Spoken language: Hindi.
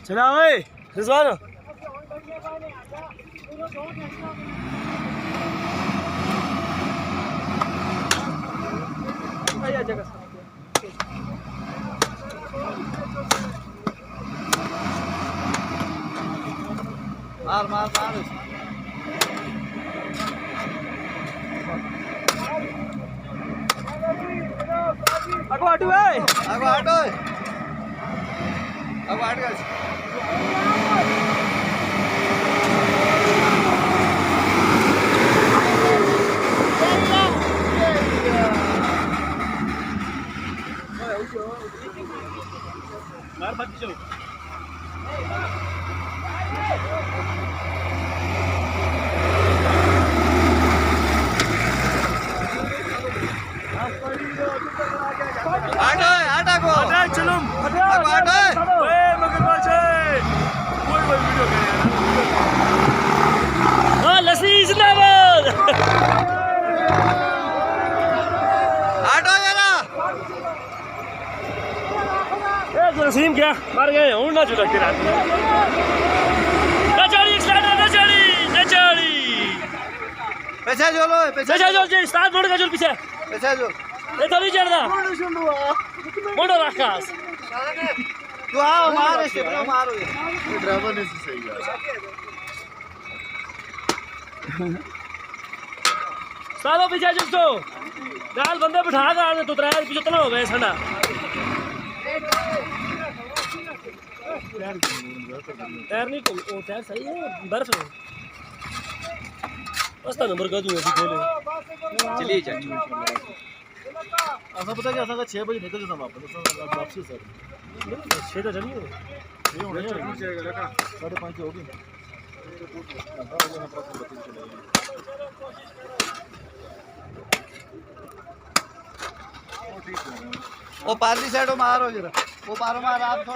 चला ओए रिजवान आया जगह मार मार मार आगो हटू है आगो हटो आगो हट गए मार मत दीजिए आटा आटा को आटा चलूं आटा आटा ओए मगरमच्छ कोई वीडियो करे हां लस्सी जिंदाबाद आटा यारा ए नसीम क्या मार गए हूं ना जुड़ा के रात न चढ़ी स्लाइडर न चढ़ी पीछे जो लो पीछे जो जी स्टार्ट मोड़ का जो पीछे पीछे जो ये तो नहीं चढ़दा मोड़ो राकास तू आओ मार इसे ब्रो मारो ये ड्राइवर ने सही है सालो पीछे जो तो गाल बंदे बिठा कर तू ड्राइवर पीछे तना हो गए सना टायर नहीं वो टायर सही है बर्फ है बस नंबर का दूं अभी खोले चलिए चाचू ऐसा पता क्या ऐसा 6 बजे निकल जाना वापस वापसी सर 6 तो चलिए 6 होने चाहिए लगा 5:30 होगी वो पारली साइड मारो जरा वो पारो मार आप थोड़ा